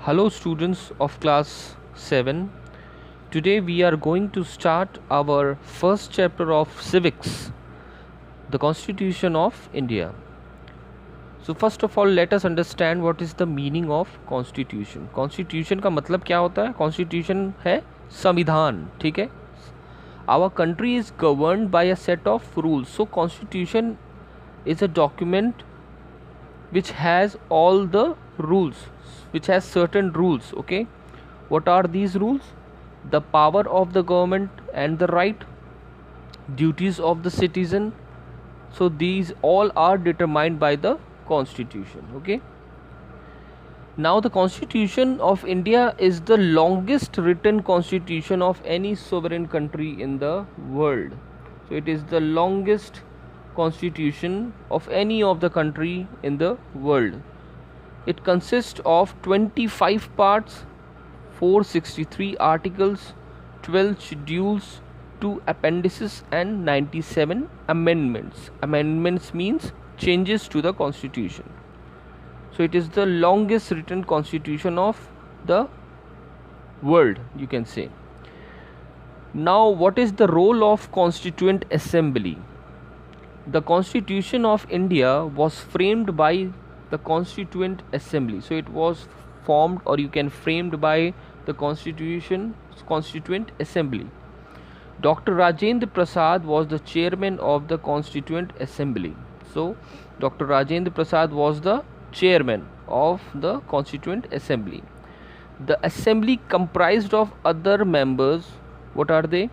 Hello students of class 7. Today we are going to start our first chapter of civics, the Constitution of India. So first of all let us understand what is the meaning of constitution. Constitution का मतलब क्या होता है? Constitution है संविधान, ठीक है? Our country is governed by a set of rules. So constitution is a document which has all the rules, which has certain rules. Okay, what are these rules? The power of the government and the right, duties of the citizen. So these all are determined by the constitution. Okay, now the Constitution of India is the longest written constitution of any sovereign country in the world. So it is the longest constitution of any of the country in the world. It consists of 25 parts, 463 articles, 12 schedules, 2 appendices and 97 amendments. Amendments means changes to the constitution. So it is the longest written constitution of the world, you can say. Now what is the role of Constituent Assembly? The Constitution of India was framed by the Constituent Assembly. So it was formed, or you can framed by the Constituent Assembly. Dr. Rajendra Prasad was the chairman of the Constituent Assembly. So Dr. Rajendra Prasad was the chairman of the Constituent Assembly. The assembly comprised of other members. What are they?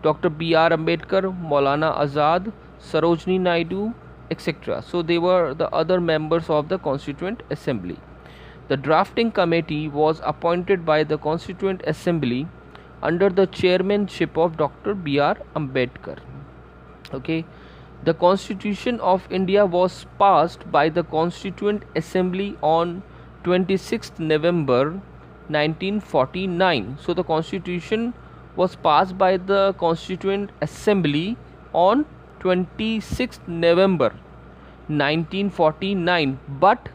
Dr. B.R. Ambedkar, Maulana Azad, Sarojini Naidu, etc. So they were the other members of the Constituent Assembly. The drafting committee was appointed by the Constituent Assembly under the chairmanship of Dr. B.R. Ambedkar. Okay, the Constitution of India was passed by the Constituent Assembly on 26th November 1949. So the Constitution was passed by the Constituent Assembly on 26th November 1949, but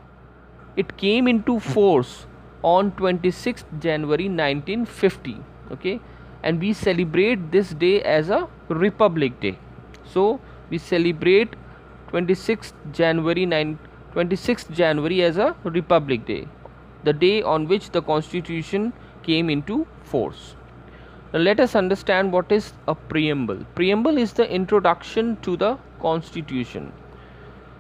it came into force on 26th January 1950. Okay, and we celebrate this day as a Republic Day. So we celebrate 26th January as a Republic Day, the day on which the Constitution came into force. Now let us understand what is a preamble. Preamble is the introduction to the Constitution.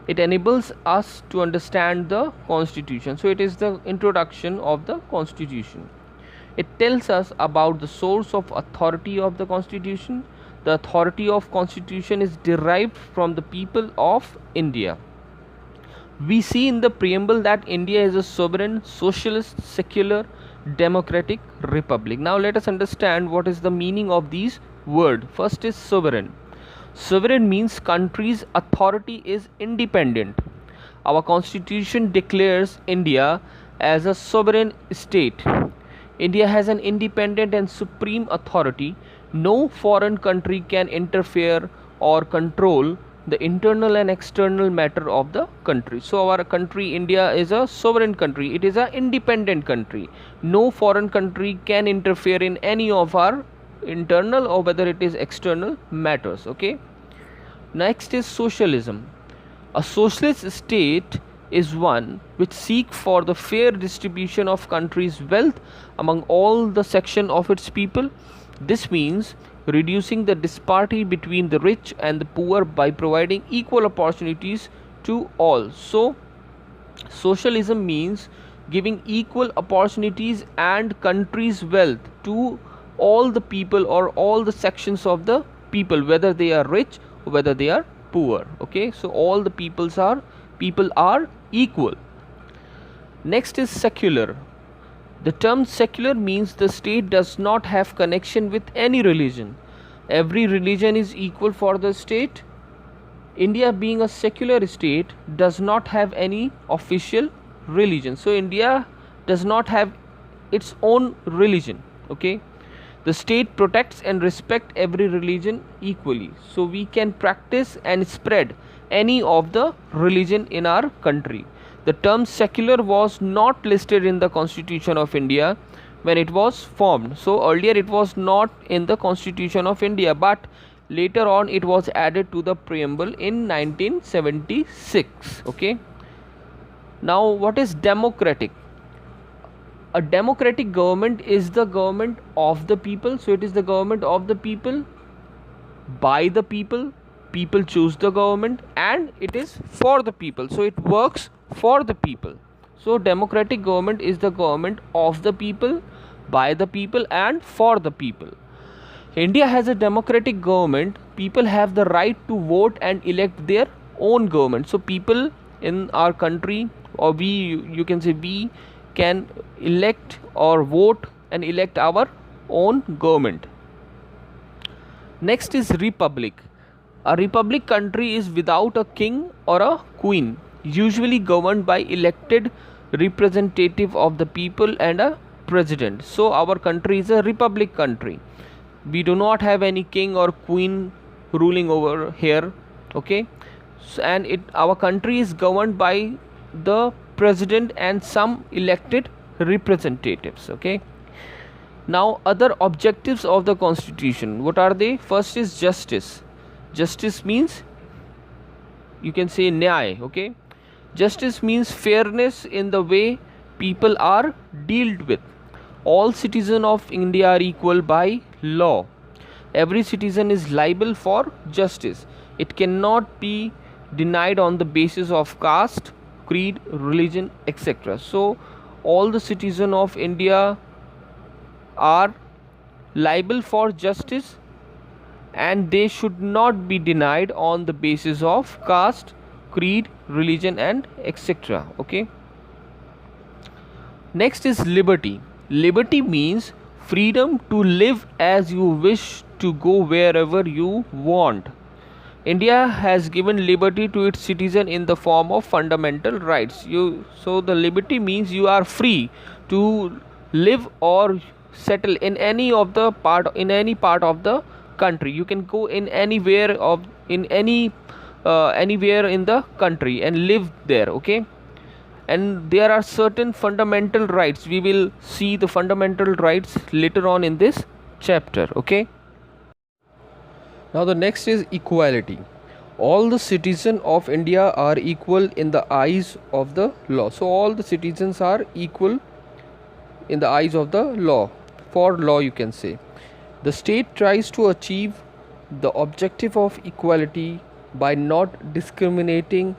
It enables us to understand the Constitution. So it is the introduction of the Constitution. It tells us about the source of authority of the Constitution. The authority of Constitution is derived from the people of India. We see in the preamble that India is a sovereign, socialist, secular, democratic republic. Now let us understand what is the meaning of these words. First is sovereign. Sovereign means country's authority is independent. Our Constitution declares India as a sovereign state. India has an independent and supreme authority. No foreign country can interfere or control the internal and external matter of the country. So our country India is a sovereign country. It is an independent country. No foreign country can interfere in any of our internal or whether it is external matters. Okay, next is socialism. A socialist state is one which seeks for the fair distribution of country's wealth among all the section of its people. This means reducing the disparity between the rich and the poor by providing equal opportunities to all. So socialism means giving equal opportunities and country's wealth to all the people or all the sections of the people, whether they are rich or whether they are poor. Okay, so all the people are equal. Next is secular. The term secular means the state does not have connection with any religion. Every religion is equal for the state. India being a secular state does not have any official religion. So India does not have its own religion. Okay, the state protects and respects every religion equally. So we can practice and spread any of the religion in our country. The term secular was not listed in the Constitution of India when it was formed. So earlier it was not in the Constitution of India, but later on it was added to the preamble in 1976. Okay. Now, what is democratic? A democratic government is the government of the people. So it is the government of the people, by the people. People choose the government, and it is for the people. So it works for the people. So democratic government is the government of the people, by the people, and for the people. India has a democratic government. People have the right to vote and elect their own government. So people in our country, or you can say we can elect or vote and elect our own government. Next is republic. A republic country is without a king or a queen, usually governed by elected representative of the people and a president. So our country is a republic country. We do not have any king or queen ruling over here. Okay. So, and our country is governed by the president and some elected representatives. Okay. Now, other objectives of the constitution, what are they? First is justice. Justice means, you can say, nyay. Okay. Justice means fairness in the way people are dealt with. All citizens of India are equal by law. Every citizen is liable for justice. It cannot be denied on the basis of caste, creed, religion, etc. So all the citizens of India are liable for justice, and they should not be denied on the basis of caste, creed, religion, and etc. Okay. Next is liberty. Liberty means freedom to live as you wish, to go wherever you want. India has given liberty to its citizen in the form of fundamental rights. So the liberty means you are free to live or settle in any part of the country. You can go in anywhere anywhere in the country and live there. Okay. And there are certain fundamental rights. We will see the fundamental rights later on in this chapter. Okay. Now the next is equality. All the citizens of India are equal in the eyes of the law. So all the citizens are equal in the eyes of the law. For law, you can say. The state tries to achieve the objective of equality by not discriminating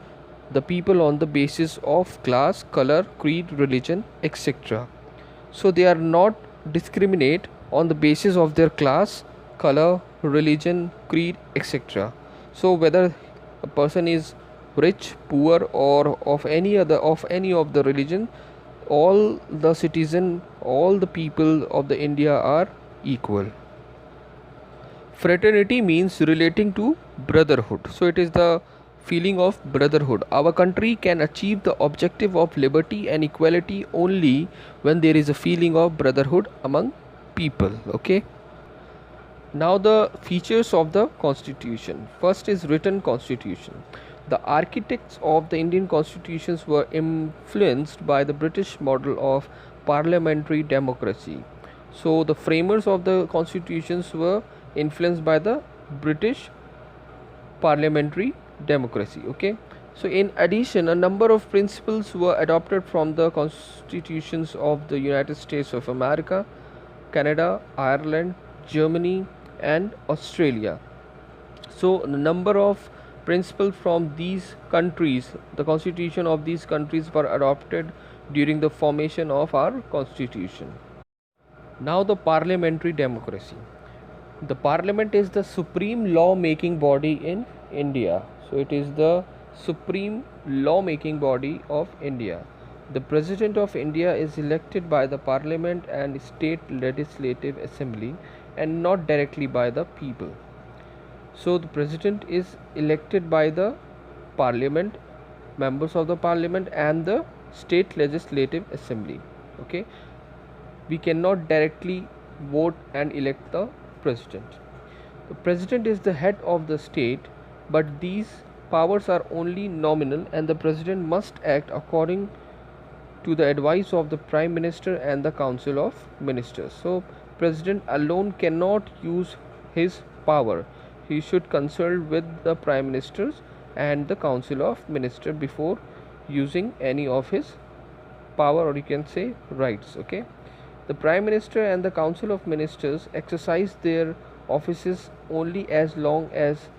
the people on the basis of class, color, creed, religion, etc. So they are not discriminate on the basis of their class, color, religion, creed, etc. So whether a person is rich, poor, or of any of the religion, all the citizen, all the people of the India are equal. Fraternity means relating to brotherhood. So it is the feeling of brotherhood. Our country can achieve the objective of liberty and equality only when there is a feeling of brotherhood among people. Okay. Now the features of the constitution. First is written constitution. The architects of the Indian constitutions were influenced by the British model of parliamentary democracy. So the framers of the constitutions were influenced by the British parliamentary democracy. Okay. So in addition, a number of principles were adopted from the constitutions of the United States of America, Canada, Ireland, Germany, and Australia. So the number of principles from these countries, the constitution of these countries were adopted during the formation of our constitution. Now the parliamentary democracy. The parliament is the supreme law making body in India. So it is the supreme law making body of India. The president of India is elected by the parliament and state legislative assembly, and not directly by the people. So the president is elected by the parliament, members of the parliament, and the state legislative assembly. Okay. We cannot directly vote and elect the president. The president is the head of the state, but these powers are only nominal and the president must act according to the advice of the prime minister and the council of ministers. So president alone cannot use his power. He should consult with the prime ministers and the council of ministers before using any of his power, or you can say rights. Okay, the prime minister and the council of ministers exercise their offices only as long as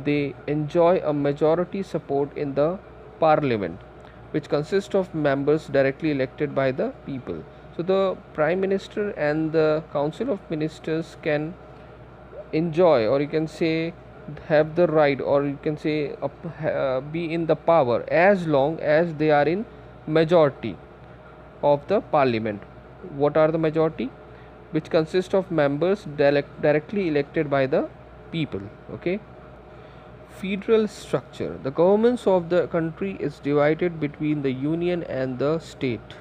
they enjoy a majority support in the parliament, which consists of members directly elected by the people. So the prime minister and the council of ministers can enjoy, or you can say have the right, or you can say be in the power as long as they are in majority of the parliament. What are the majority? Which consist of members directly elected by the people. Okay, federal structure. The governments of the country is divided between the union and the state.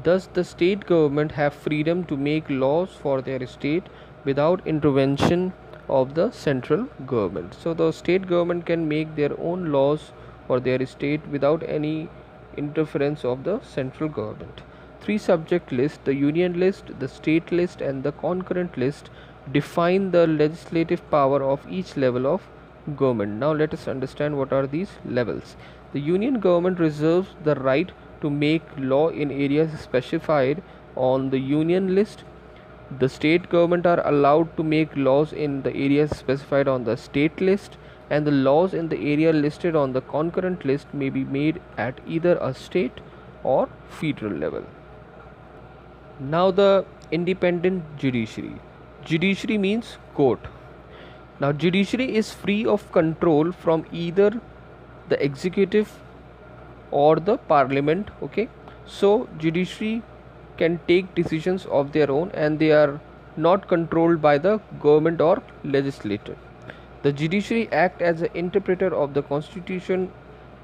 Thus the state government have freedom to make laws for their state without intervention of the central government. So the state government can make their own laws for their state without any interference of the central government. Three subject lists, the union list, the state list and the concurrent list, define the legislative power of each level of government. Now let us understand what are these levels. The union government reserves the right to make law in areas specified on the union list. The state government are allowed to make laws in the areas specified on the state list, and the laws in the area listed on the concurrent list may be made at either a state or federal level. Now the independent judiciary. Judiciary means court. Now judiciary is free of control from either the executive or the parliament. Okay, so judiciary can take decisions of their own and they are not controlled by the government or legislature. The judiciary act as an interpreter of the constitution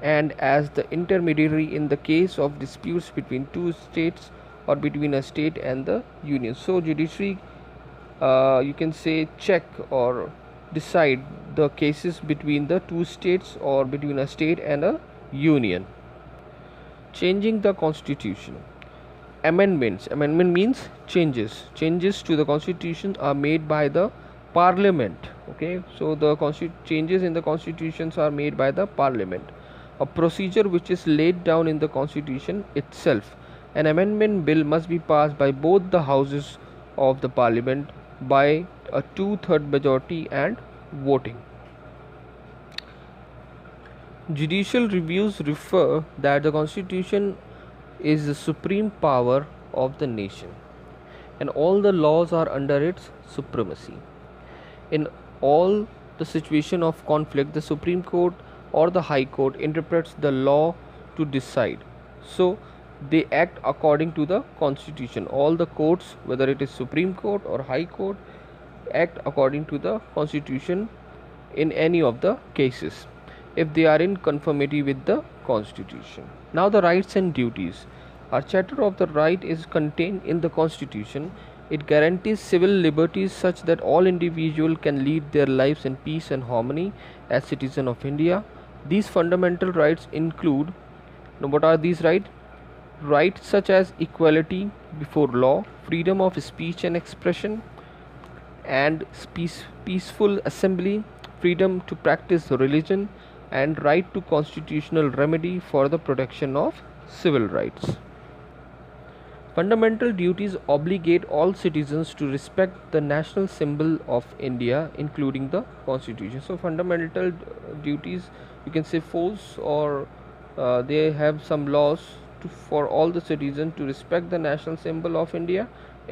and as the intermediary in the case of disputes between two states or between a state and the union. So judiciary you can say check or decide the cases between the two states or between a state and a union. Changing the constitution. Amendment means changes to the constitution are made by the parliament. Okay, so the changes in the constitutions are made by the parliament, a procedure which is laid down in the constitution itself. An amendment bill must be passed by both the houses of the parliament by a 2/3 majority and voting. Judicial reviews refer that the constitution is the supreme power of the nation and all the laws are under its supremacy. In all the situation of conflict, the Supreme Court or the High Court interprets the law to decide. So they act according to the constitution. All the courts, whether it is Supreme Court or High Court, act according to the constitution in any of the cases if they are in conformity with the constitution. Now the rights and duties. Our charter of the right is contained in the constitution. It guarantees civil liberties such that all individuals can lead their lives in peace and harmony as citizens of India. These fundamental rights include, now what are these rights? Rights such as equality before law, freedom of speech and expression and peaceful assembly, freedom to practice religion, and right to constitutional remedy for the protection of civil rights. Fundamental duties obligate all citizens to respect the national symbol of India, including the constitution. So fundamental duties, you can say force, or they have some laws for all the citizens to respect the national symbol of India,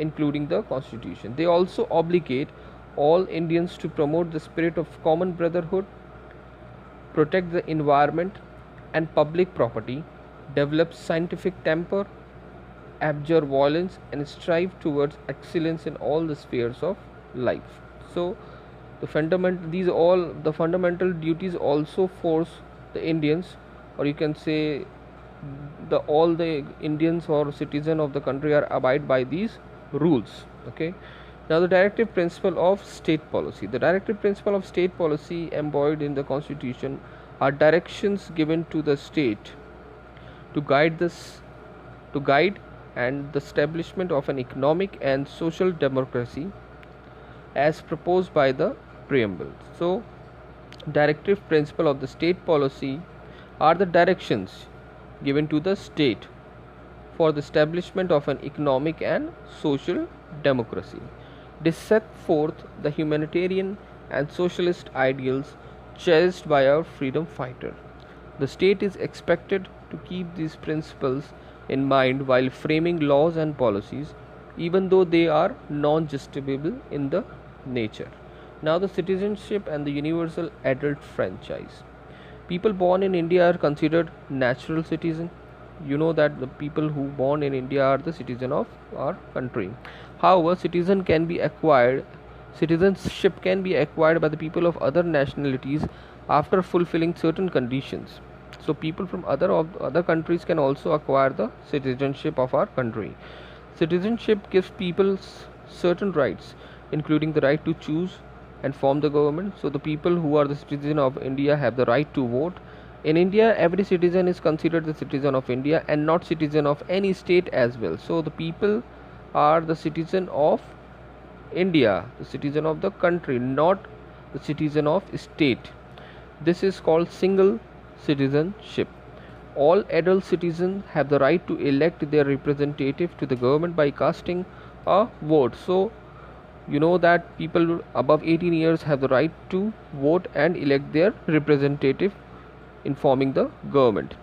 including the constitution. They also obligate all Indians to promote the spirit of common brotherhood, protect the environment and public property, develop scientific temper, abjure violence and strive towards excellence in all the spheres of life. So the fundamental duties also force the Indians, or you can say all the Indians or citizen of the country are abide by these rules. Okay, now the directive principle of state policy. The directive principle of state policy embodied in the constitution are directions given to the state to guide and the establishment of an economic and social democracy as proposed by the preamble. So, directive principle of the state policy are the directions given to the state for the establishment of an economic and social democracy. They set forth the humanitarian and socialist ideals cherished by our freedom fighter. The state is expected to keep these principles in mind while framing laws and policies, even though they are non-justifiable in the nature. Now, the citizenship and the universal adult franchise. People born in India are considered natural citizens. You know that the people who born in India are the citizen of our country. However, citizenship can be acquired by the people of other nationalities after fulfilling certain conditions. So people from other countries can also acquire the citizenship of our country. Citizenship gives people certain rights, including the right to choose and form the government. So the people who are the citizen of India have the right to vote. In India, every citizen is considered the citizen of India and not citizen of any state as well. So the people are the citizen of India, the citizen of the country, not the citizen of state. This is called single citizenship. All adult citizens have the right to elect their representative to the government by casting a vote. So you know that people above 18 years have the right to vote and elect their representative in forming the government.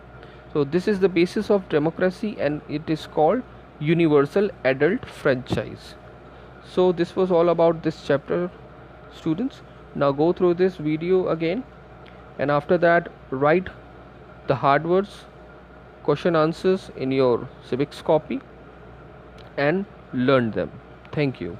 So this is the basis of democracy and it is called universal adult franchise. So this was all about this chapter, students. Now go through this video again, and after that write the hard words, question answers in your civics copy and learn them. Thank you.